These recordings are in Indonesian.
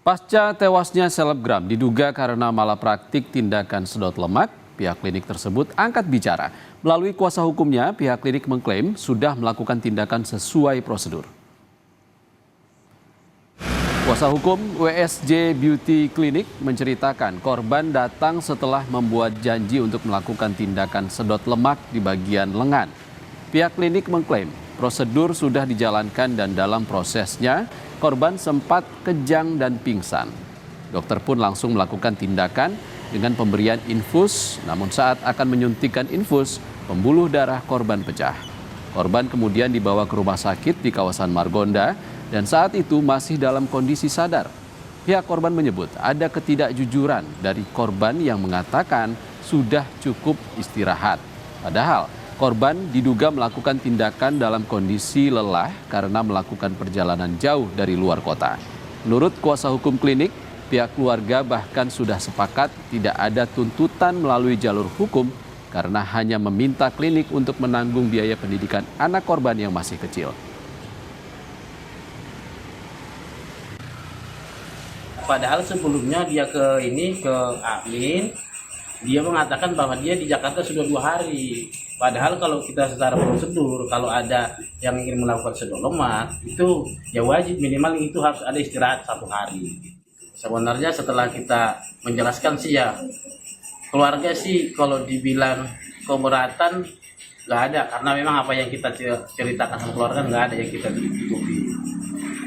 Pasca tewasnya selebgram diduga karena malapraktik tindakan sedot lemak, pihak klinik tersebut angkat bicara. Melalui kuasa hukumnya, pihak klinik mengklaim sudah melakukan tindakan sesuai prosedur. Kuasa hukum WSJ Beauty Clinic menceritakan korban datang setelah membuat janji untuk melakukan tindakan sedot lemak di bagian lengan. Pihak klinik mengklaim prosedur sudah dijalankan dan dalam prosesnya korban sempat kejang dan pingsan. Dokter pun langsung melakukan tindakan dengan pemberian infus, namun saat akan menyuntikkan infus, pembuluh darah korban pecah. Korban kemudian dibawa ke rumah sakit di kawasan Margonda dan saat itu masih dalam kondisi sadar. Pihak korban menyebut ada ketidakjujuran dari korban yang mengatakan sudah cukup istirahat. Padahal korban diduga melakukan tindakan dalam kondisi lelah karena melakukan perjalanan jauh dari luar kota. Menurut kuasa hukum klinik, pihak keluarga bahkan sudah sepakat tidak ada tuntutan melalui jalur hukum karena hanya meminta klinik untuk menanggung biaya pendidikan anak korban yang masih kecil. Padahal sebelumnya dia ke Amin, dia mengatakan bahwa dia di Jakarta sudah 2 hari. Padahal kalau kita secara prosedur, kalau ada yang ingin melakukan sedot lemak, itu ya wajib minimal itu harus ada istirahat 1 hari. Sebenarnya setelah kita menjelaskan sih ya, keluarga sih kalau dibilang keberatan nggak ada, karena memang apa yang kita ceritakan sama keluarga nggak ada yang kita tutupi.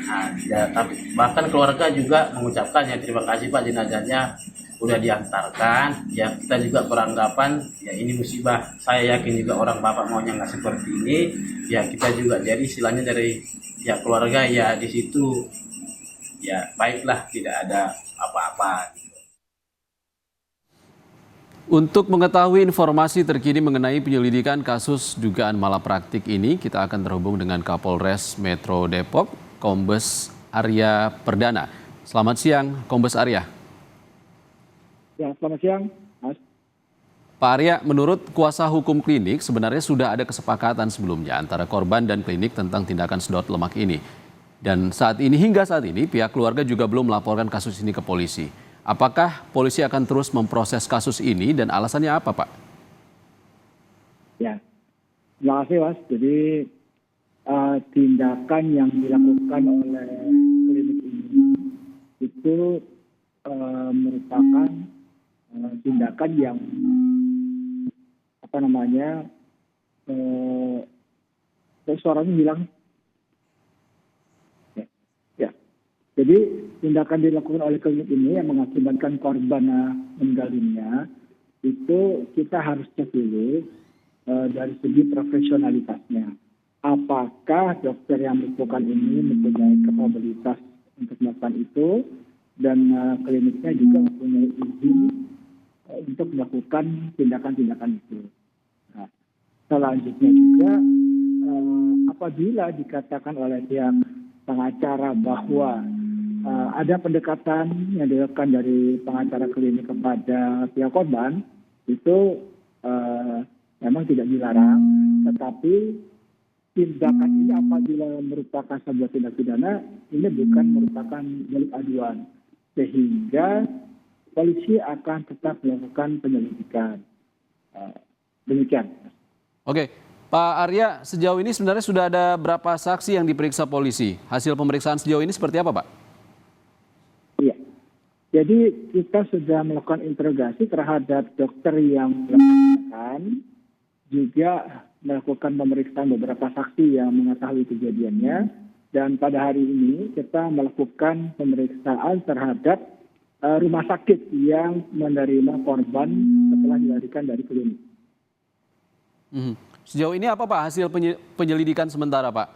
Nah, ya, tapi bahkan keluarga juga mengucapkan ya terima kasih Pak, jenazahnya udah diantarkan. Ya kita juga beranggapan ya ini musibah. Saya yakin juga orang bapak maunya nggak seperti ini. Ya kita juga jadi istilahnya dari ya keluarga ya di situ ya baiklah, tidak ada apa-apa. Untuk mengetahui informasi terkini mengenai penyelidikan kasus dugaan malapraktik ini, kita akan terhubung dengan Kapolres Metro Depok, Kombes Arya Perdana. Selamat siang, Kombes Arya. Ya, selamat siang, Mas. Pak Arya, menurut kuasa hukum klinik sebenarnya sudah ada kesepakatan sebelumnya antara korban dan klinik tentang tindakan sedot lemak ini. Dan hingga saat ini pihak keluarga juga belum melaporkan kasus ini ke polisi. Apakah polisi akan terus memproses kasus ini dan alasannya apa, Pak? Ya, terima kasih, Mas. Jadi tindakan yang dilakukan oleh klinik ini itu merupakan tindakan yang suaranya hilang. Ya. Jadi tindakan dilakukan oleh klinik ini yang mengakibatkan korban meninggal dunia itu kita harus cek dulu dari segi profesionalitasnya. Apakah dokter yang melakukan ini mempunyai kapabilitas untuk melakukan itu dan kliniknya juga mempunyai izin untuk melakukan tindakan-tindakan itu. Nah, selanjutnya juga apabila dikatakan oleh pihak pengacara bahwa ada pendekatan yang dilakukan dari pengacara klinik kepada pihak korban, itu memang tidak dilarang, tetapi tindakan ini apabila merupakan sebuah tindak pidana, ini bukan merupakan delik aduan, sehingga polisi akan tetap melakukan penyelidikan. Demikian. Oke, Pak Arya, sejauh ini sebenarnya sudah ada berapa saksi yang diperiksa polisi? Hasil pemeriksaan sejauh ini seperti apa, Pak? Iya, jadi kita sudah melakukan interogasi terhadap dokter yang melakukan, juga melakukan pemeriksaan beberapa saksi yang mengetahui kejadiannya, dan pada hari ini kita melakukan pemeriksaan terhadap rumah sakit yang menerima korban setelah dilarikan dari klinik. Sejauh ini apa, Pak, hasil penyelidikan sementara, Pak?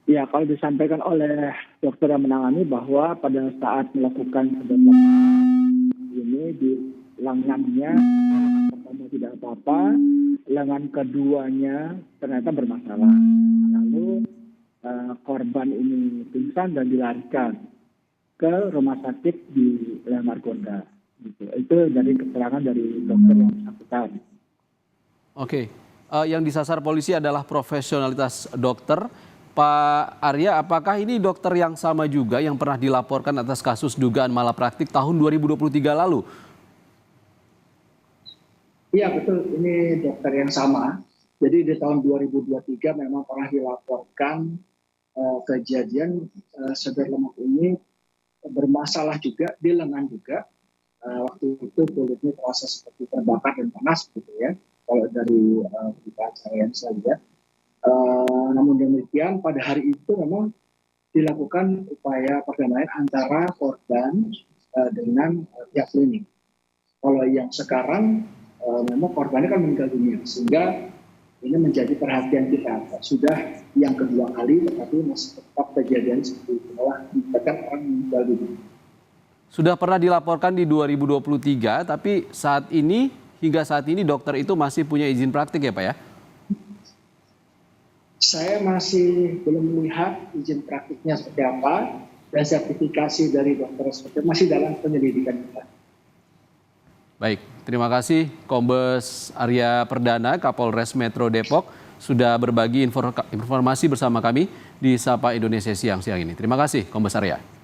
Ya, kalau disampaikan oleh dokter yang menangani bahwa pada saat melakukan sedot lemak ini di lengannya pertama tidak apa-apa, lengan keduanya ternyata bermasalah. Lalu korban ini pingsan dan dilarikan ke rumah sakit di Margonda. Gitu. Itu dari keterangan dari dokter yang bersangkutan. Oke, yang disasar polisi adalah profesionalitas dokter. Pak Arya, apakah ini dokter yang sama juga yang pernah dilaporkan atas kasus dugaan malapraktik tahun 2023 lalu? Iya betul, ini dokter yang sama. Jadi di tahun 2023 memang pernah dilaporkan kejadian sedot lemak ini bermasalah juga di lengan juga. Waktu itu kulitnya terasa seperti terbakar dan panas gitu ya. Kalau dari berita acara yang saya lihat. Namun demikian pada hari itu memang dilakukan upaya perdamaian antara korban dengan pihak klinik. Kalau yang sekarang memang korbannya kan meninggal dunia, sehingga ini menjadi perhatian kita. Sudah yang kedua kali, tetapi masih tetap kejadian seperti itu, malah ditekan orang meninggal dunia. Sudah pernah dilaporkan di 2023, tapi hingga saat ini dokter itu masih punya izin praktik ya Pak ya? Saya masih belum melihat izin praktiknya seperti apa, dan sertifikasi dari dokter seperti masih dalam penyelidikan kita. Baik, terima kasih Kombes Arya Perdana, Kapolres Metro Depok, sudah berbagi informasi bersama kami di Sapa Indonesia siang ini. Terima kasih Kombes Arya.